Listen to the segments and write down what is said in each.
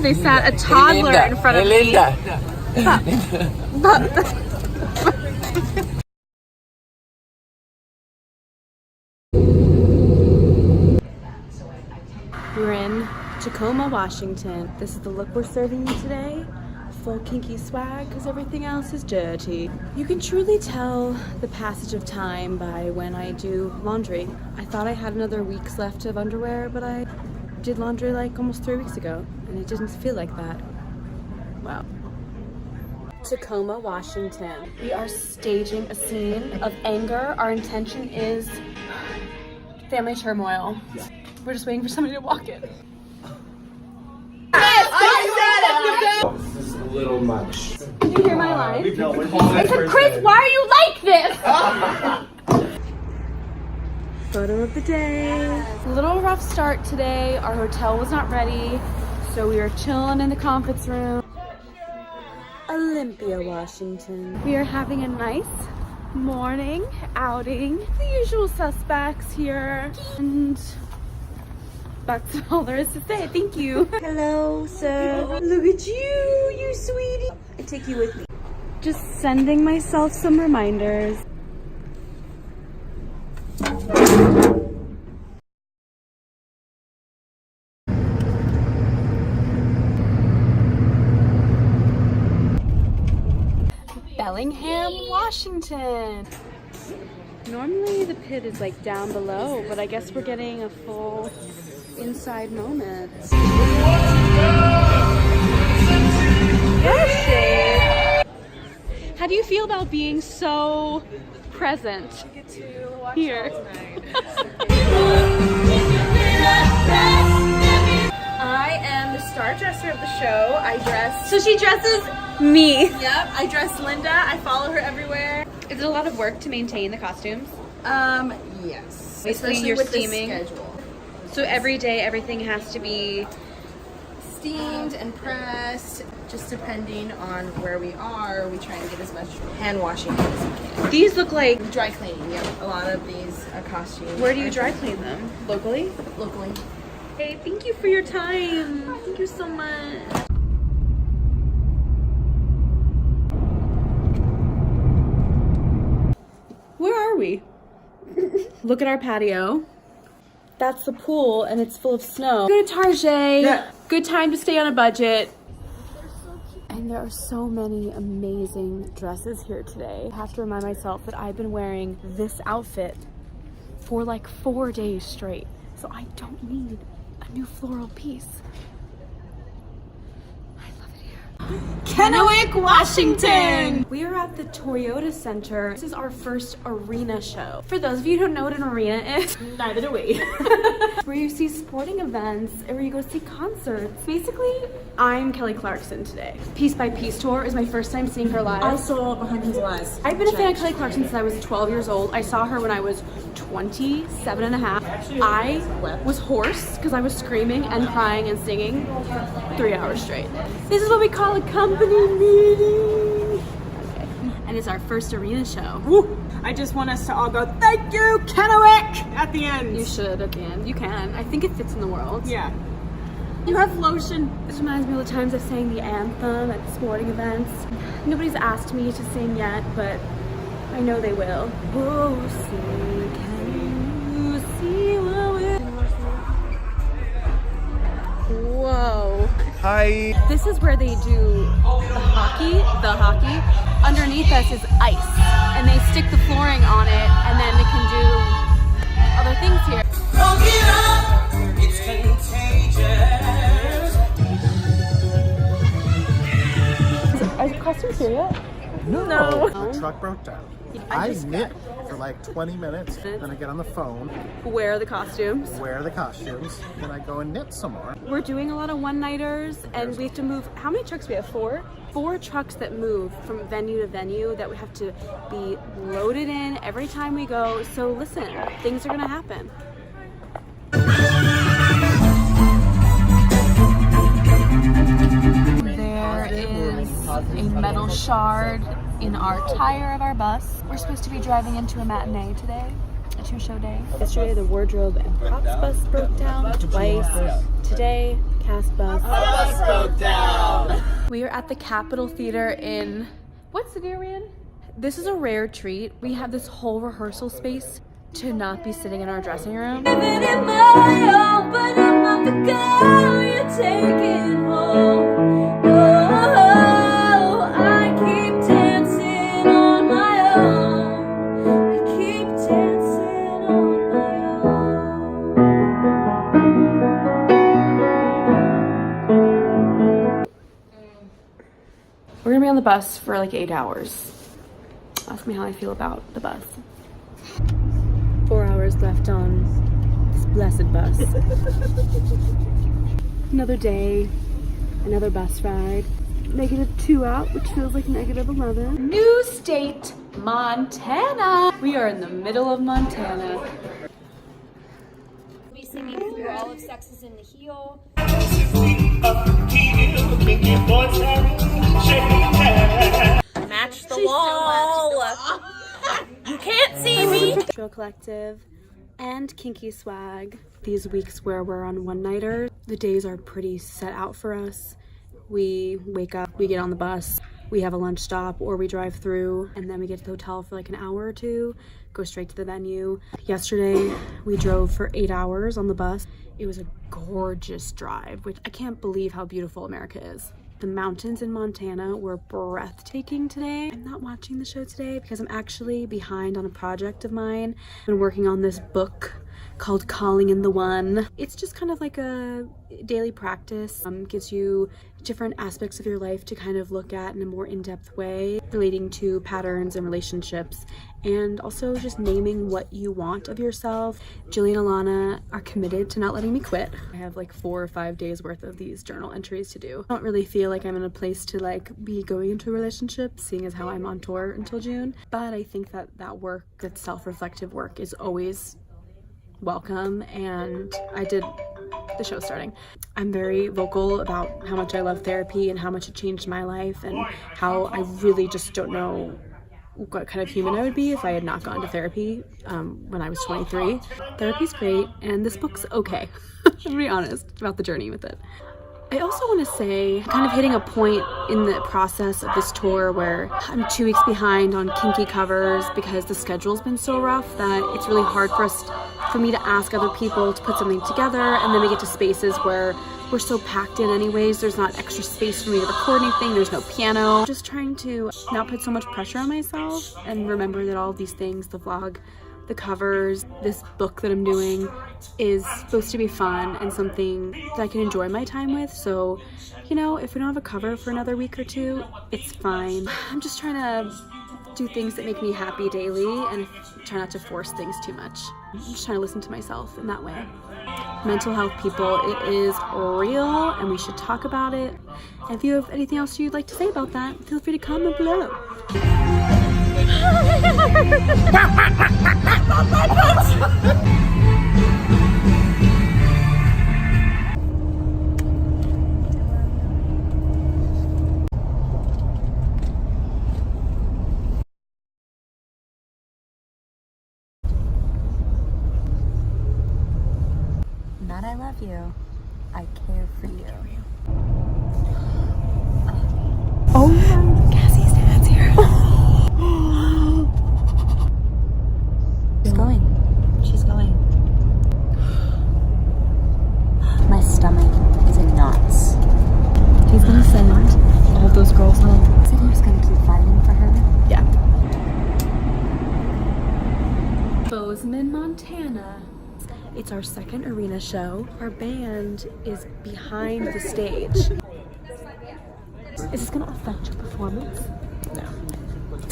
they sat a toddler in front of me. Lynda. We're in Tacoma, Washington. This is the look we're serving you today. Full kinky swag because everything else is dirty. You can truly tell the passage of time by when I do laundry. I thought I had another week's left of underwear, but I did laundry like almost 3 weeks ago and it didn't feel like that. Wow. Tacoma, Washington. We are staging a scene of anger. Our intention is family turmoil. We're just waiting for somebody to walk in. This is a little much. Did you hear my line? I said, Chris, why are you like this? Photo of the day. A little rough start today. Our hotel was not ready, so we were chilling in the conference room. Olympia, Washington. We are having a nice morning outing. The usual suspects here. And that's all there is to say. Thank you. Hello, sir. Look at you, you sweetie. I take you with me. Just sending myself some reminders. Bellingham, Washington. Normally the pit is like down below, but I guess we're getting a full inside moment. Yes, how do you feel about being so present here? I am the star dresser of the show. I dress. So she dresses me. Yep, I dress Lynda. I follow her everywhere. Is it a lot of work to maintain the costumes? Yes. Basically, Especially you're with steaming. the schedule. So every day, everything has to be Steamed and pressed, just depending on where we are. We try and get as much hand washing as we can. These look like. Dry cleaning, yep. A lot of these costumes. Where do you dry clean them? Locally? Locally. Hey, thank you for your time. Thank you so much. Where are we? Look at our patio. That's the pool and it's full of snow. Go to Target. Yeah. Good time to stay on a budget. And there are so many amazing dresses here today. I have to remind myself that I've been wearing this outfit for like 4 days straight. So I don't need a new floral piece. I love it here. Kennewick, Washington! We are at the Toyota Center. This is our first arena show. For those of you who don't know what an arena is, neither do we. Where you see sporting events or where you go see concerts. Basically, I'm Kelly Clarkson today. Piece by Piece Tour is my first time seeing her live. I saw Behind His Lies. I've been a fan of Kelly Clarkson since I was 12 years old. I saw her when I was 27 and a half. I was hoarse because I was screaming and crying and singing 3 hours straight. This is what we call a company meeting. Okay. And it's our first arena show. Woo. I just want us to all go, thank you, Kennewick, at the end. You should at the end. You can. I think it fits in the world. Yeah. You have lotion. This reminds me of the times I've sang the anthem at sporting events. Nobody's asked me to sing yet, but I know they will. Oh, see, can you see what we're... Whoa. Hi. This is where they do the hockey. Underneath us is ice, and they stick the flooring on it, and then they can do other things here. Don't get up, it's contagious. Are the costumes here yet? No. The truck broke down. I knit for like 20 minutes, then I get on the phone, Wear the costumes. wear the costumes, then I go and knit some more. We're doing a lot of one-nighters, and we have to move. How many trucks do we have? 4? 4 trucks that move from venue to venue that we have to be loaded in every time we go. So listen, things are gonna happen. There is a metal shard in our tire of our bus. We're supposed to be driving into a matinee today, a 2-show day. Yesterday the wardrobe and props bus broke down twice. Today Cast bus. A bus broke down. We are at the Capitol Theater in, what city are we in? This is a rare treat. We have this whole rehearsal space to not be sitting in our dressing room. Living in my own, but I'm not the girl you're taking home. Oh, I keep dancing on my own. I keep dancing on my own. We're gonna be on the bus for like 8 hours. Ask me how I feel about the bus. 4 hours left on this blessed bus. Another day, another bus ride. -2 out, which feels like -11. New state, Montana. We are in the middle of Montana. We'll be singing through all of Sex is in the Heel. Match the wall. You can't see me. Show Collective and Kinky Swag. These weeks where we're on one-nighter, the days are pretty set out for us. We wake up, we get on the bus, we have a lunch stop or we drive through, and then we get to the hotel for like an hour or two, go straight to the venue. Yesterday, we drove for 8 hours on the bus. It was a gorgeous drive, which I can't believe how beautiful America is. The mountains in Montana were breathtaking today. I'm not watching the show today because I'm actually behind on a project of mine. I've been working on this book called Calling in the One. It's just kind of like a daily practice. Gives you different aspects of your life to kind of look at in a more in-depth way, relating to patterns and relationships, and also just naming what you want of yourself. Jillian and Alana are committed to not letting me quit. I have like 4 or 5 days worth of these journal entries to do. I don't really feel like I'm in a place to like be going into a relationship, seeing as how I'm on tour until June, but I think that that work, that self-reflective work, is always welcome, and I did the show starting. I'm very vocal about how much I love therapy and how much it changed my life, and how I really just don't know what kind of human I would be if I had not gone to therapy when I was 23. Therapy's great, and this book's okay. To be honest about the journey with it. I also want to say, kind of hitting a point in the process of this tour where I'm 2 weeks behind on Kinky covers because the schedule's been so rough that it's really hard for me to ask other people to put something together, and then we get to spaces where we're so packed in anyways, there's not extra space for me to record anything, there's no piano. Just trying to not put so much pressure on myself and remember that all of these things, the vlog, the covers, this book that I'm doing, is supposed to be fun and something that I can enjoy my time with. So, you know, if we don't have a cover for another week or two, it's fine. I'm just trying to do things that make me happy daily and try not to force things too much. I'm just trying to listen to myself in that way. Mental health, people, it is real and we should talk about it. And if you have anything else you'd like to say about that, feel free to comment below. Not I love you, I care for you. Oh my, Cassie's dad's here. She's going. She's going. My stomach is in knots. He's gonna send all of those girls home. Said he was gonna keep fighting for her. Yeah. Bozeman, Montana. It's our second arena show. Our band is behind the stage. Is this gonna affect your performance? No.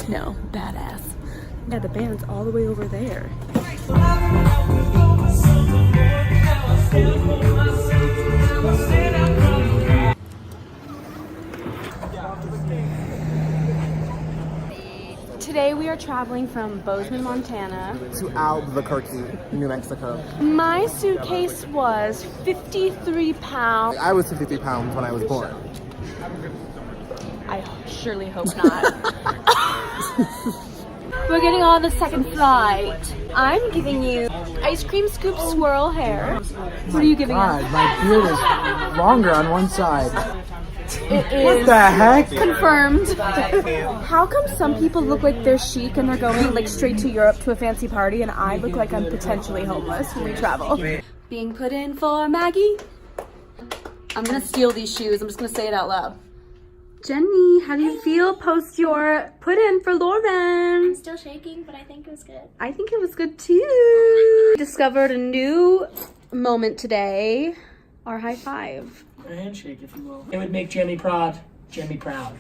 No, badass. Yeah, the band's all the way over there. Today we are traveling from Bozeman, Montana To Albuquerque, New Mexico. My suitcase was 53 pounds. I was 53 pounds when I was born. I surely hope not. We're getting on the second flight. I'm giving you ice cream scoop swirl hair. What are you giving us? God, my beard is longer on one side. It is What the heck? confirmed. How come some people look like they're chic and they're going like straight to Europe to a fancy party, and I look like I'm potentially homeless when we travel? Being put in for Maggie. I'm gonna steal these shoes. I'm just gonna say it out loud. Jenny, how do you feel post your put in for Lauren? I'm still shaking, but I think it was good. I think it was good too. Discovered a new moment today. Our high five. A handshake, if you will. It would make Jemmy proud. Jemmy proud.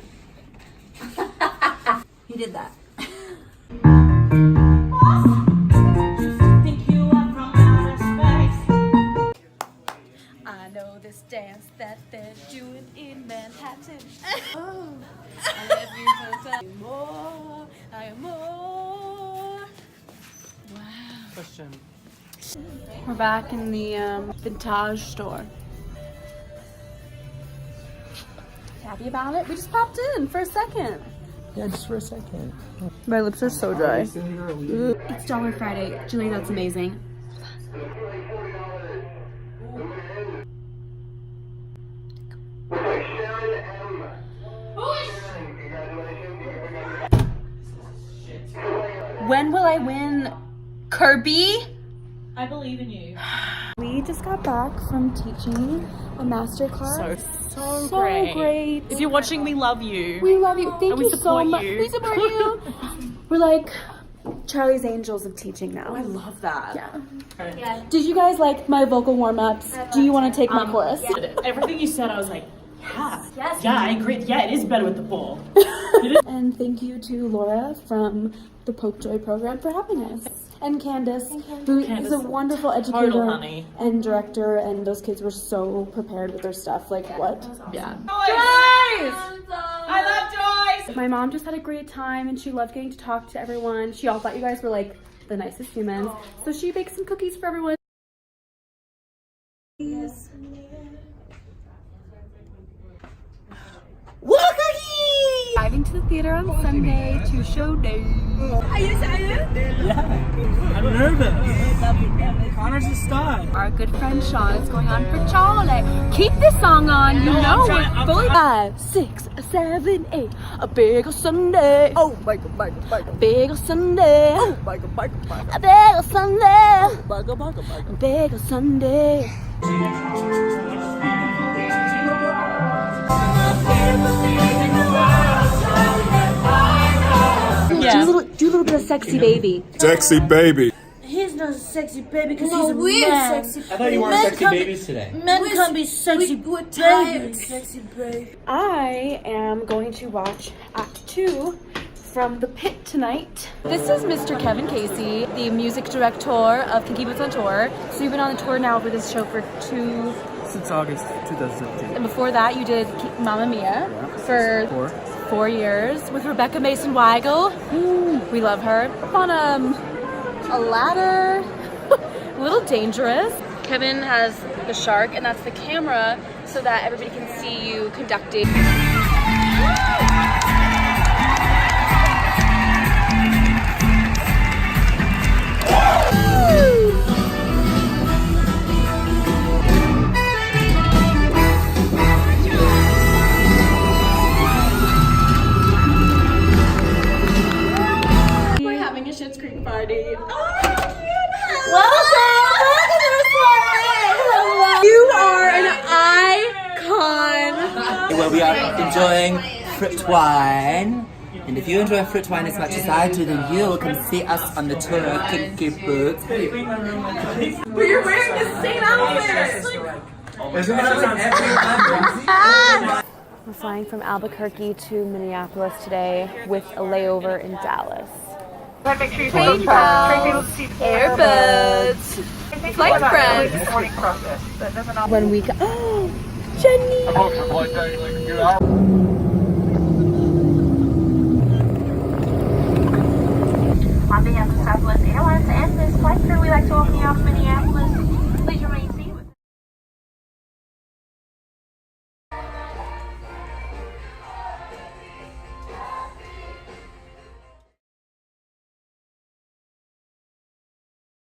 He did that. I know this dance that they're doing in Manhattan. Oh, I love you sometimes more. I am more. Wow. Question. We're back in the vintage store. Happy about it? We just popped in for a second. Yeah, just for a second. My lips are so dry. It's It's Friday. Julie, that's amazing. When will I win? Kirby? I believe in you. We just got back from teaching a master class. So great. If you're watching, we love you. We love you. Thank we you so support much. you. We support you. We're like Charlie's Angels of teaching now. I love that. Yeah. Did you guys like my vocal warm-ups? Do you want to take my chorus? Everything you said, I was like, yeah, I agree. Yeah, it is better with the ball. And thank you to Laura from the Pope Joy program for having us. And Candace, who is a wonderful educator honey. and director, and those kids were so prepared with their stuff. Like, what? Yeah. Joyce! I love Joyce! My mom just had a great time, and she loved getting to talk to everyone. She all thought you guys were like the nicest humans. So she baked some cookies for everyone. Driving to the theater on Sunday to show day. I'm nervous. Connor's a star. Our good friend Sean is going on for Charlie. Keep this song on, you know it. Fully 5, 6, 7, 8. A big ol' Sunday. Oh, Michael. A big ol' Sunday. Oh, Michael. A big ol' Sunday. Oh, Michael. A big ol' Sunday. Do a little bit of sexy baby. Sexy baby. He's not a sexy baby because he's a man. I thought you weren't sexy babies today. Men can't be sexy babies. Sexy baby. I am going to watch Act 2 from The Pit tonight. This is Mr. Kevin Casey, the music director of Kinky on Tour. So you've been on the tour now for this show for Since August 2017. and before that you did Mamma Mia for 4 years with Rebecca Mason-Weigel. We love her. On a ladder, a little dangerous. Kevin has the shark, and that's the camera so that everybody can see you conducting. Where we are enjoying fruit wine. And if you enjoy fruit wine as much as I do, then you can see us on the tour of Kinky Boots. But you're wearing the same outfit! Isn't that We're flying from Albuquerque to Minneapolis today with a layover in Dallas. PayPal, Airbuds, flight friends. When we go, oh, Jenny! On behalf of Southwest Airlines and this flight